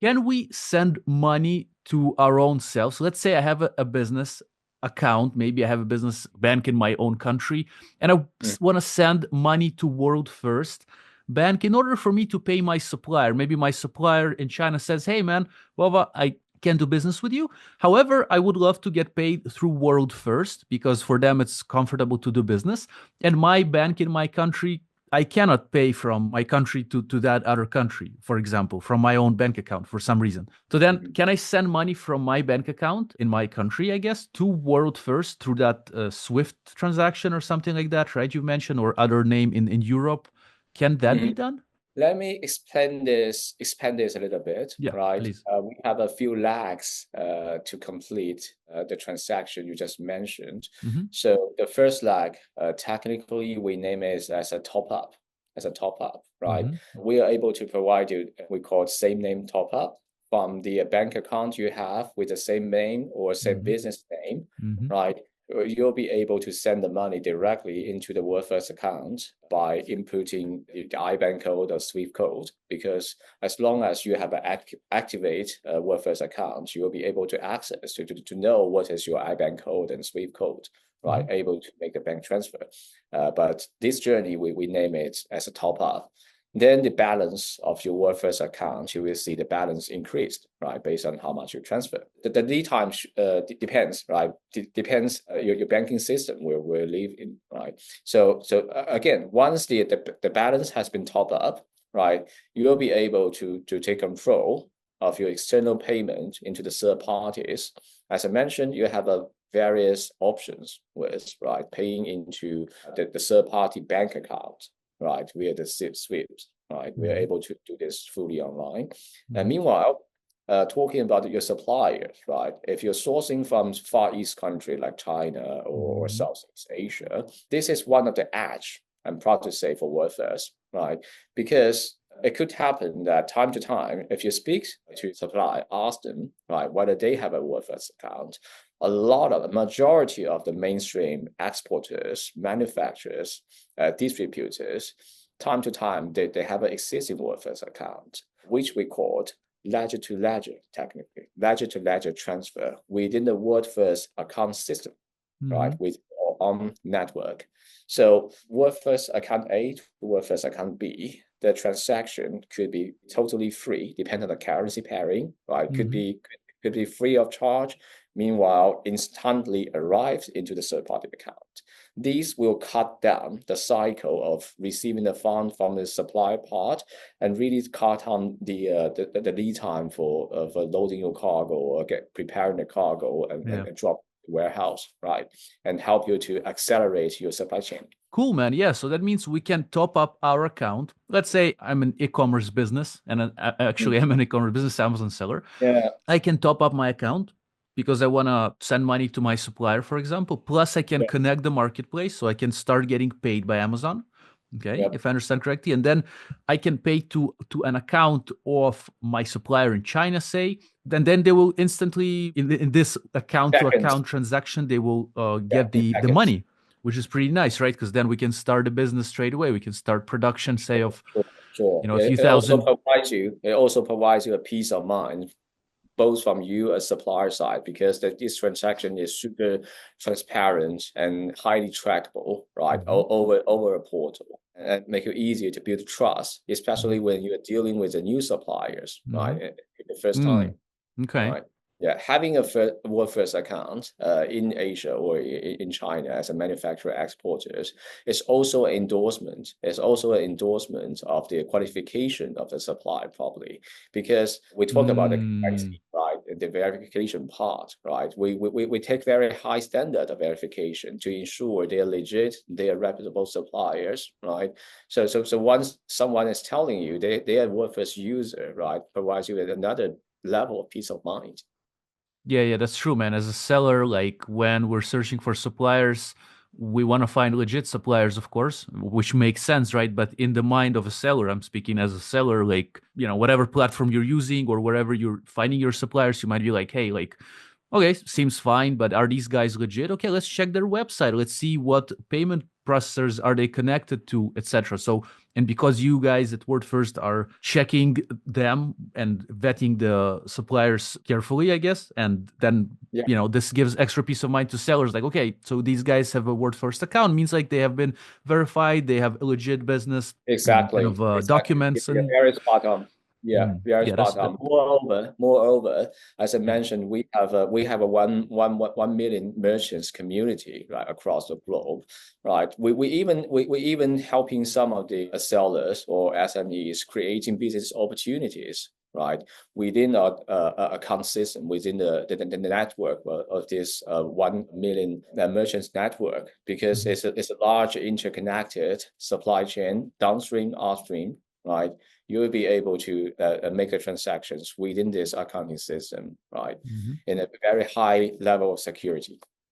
Can we send money to our own selves? Let's say I have a business account. Maybe I have a business bank in my own country, and I Mm. want to send money to WorldFirst Bank in order for me to pay my supplier. Maybe my supplier in China says, "Hey, man, Vova, I can do business with you. However, I would love to get paid through WorldFirst because for them it's comfortable to do business. And my bank in my country, I cannot pay from my country to that other country, for example, from my own bank account for some reason. So then, Mhm. can I send money from my bank account in my country, I guess, to WorldFirst through that Swift transaction or something like that, right? You mentioned, or other name in Europe. Can that be Mhm. done? Let me expand this a little bit, Yeah, right? please. We have a few lags to complete the transaction you just mentioned. Hmm. So the first lag, technically, we name it as a top up, right? Hmm. We are able to provide you, we call it same name top up from the bank account you have with the same name or same Hmm. business name, Hmm. right? You'll be able to send the money directly into the WorldFirst account by inputting the IBAN code or SWIFT code. Because as long as you have an activate WorldFirst account, you will be able to access to know what is your IBAN code and SWIFT code, right? Hmm. Able to make a bank transfer. But this journey, we name it as a top up. Then the balance of your WorldFirst account, you will see the balance increased, right, based on how much you transfer. The lead time depends, right? Depends your banking system will live in, right? So again, once the balance has been topped up, right, you will be able to take control of your external payment into the third parties. As I mentioned, you have a various options with, right, paying into the third party bank account, right, via the SWIFT, right? We are Hmm. able to do this fully online. And Hmm. meanwhile, talking about your suppliers, right? If you're sourcing from Far East country like China or Hmm. Southeast Asia, this is one of the edge, I'm proud to say, for WorldFirst, right? Because it could happen that time to time, if you speak to supply, ask them, right, whether they have a WorldFirst account, a majority of the mainstream exporters, manufacturers, distributors, time to time, they have an existing WorldFirst account, which we called ledger to ledger, technically, ledger to ledger transfer within the WorldFirst account system, right, Hmm. with our own network. So WorldFirst account A to WorldFirst account B, the transaction could be totally free, depending on the currency pairing, right? Hmm. Could be free of charge, meanwhile instantly arrives into the third party account. These will cut down the cycle of receiving the fund from the supply part and really cut down the lead time for loading your cargo or preparing the cargo Yeah. and drop warehouse, right? And help you to accelerate your supply chain. Cool, man. Yeah. So that means we can top up our account. Let's say I'm an e-commerce business, and actually I'm an e-commerce business, Amazon seller. Yeah, I can top up my account because I want to send money to my supplier, for example. Plus, I can yeah, connect the marketplace so I can start getting paid by Amazon. Okay, yeah, if I understand correctly, and then I can pay to an account of my supplier in China, say. Then they will instantly in this account to seconds. account transaction they will Yeah, get in the seconds. money, which is pretty nice, right? Because then we can start a business straight away. We can start production, say of Sure, sure. a few It also thousand. provides you. It also provides you a peace of mind, both from you as supplier side, because this transaction is super transparent and highly trackable, right? Mhm. Over a portal, and make it easier to build trust, especially Mhm. when you're dealing with the new suppliers, right? Mhm. The first Mm. time. Okay. Right. Yeah, having a WorldFirst account in Asia or in China as a manufacturer exporters is also an endorsement. It's also an endorsement of the qualification of the supply, probably, because we talk about the Mm. complexity, right? The verification part, right? We take very high standard of verification to ensure they are legit, they are reputable suppliers, right? So once someone is telling you they are WorldFirst user, right, provides you with another level of peace of mind. Yeah, yeah, that's true, man. As a seller, like when we're searching for suppliers, we want to find legit suppliers, of course, which makes sense, right? But in the mind of a seller, I'm speaking as a seller, like, whatever platform you're using or wherever you're finding your suppliers, you might be like, hey, like, Okay, seems fine, but are these guys legit? Okay, let's check their website. Let's see what payment processors are they connected to, etc. So, and because you guys at WorldFirst are checking them and vetting the suppliers carefully, I guess, and then this gives extra peace of mind to sellers. Like, okay, so these guys have a WorldFirst account, means like they have been verified, they have a legit business Exactly. documents You're and very spot on. Yeah, very yeah, that's spot on. Moreover, as I mentioned, we have a 1 million merchants community right across the globe, right? We even helping some of the sellers or SMEs creating business opportunities, right, within a account system, within the network of this 1 million merchants network, because it's a large interconnected supply chain, downstream, upstream, right? You will be able to make the transactions within this accounting system, right, in a very high level of security.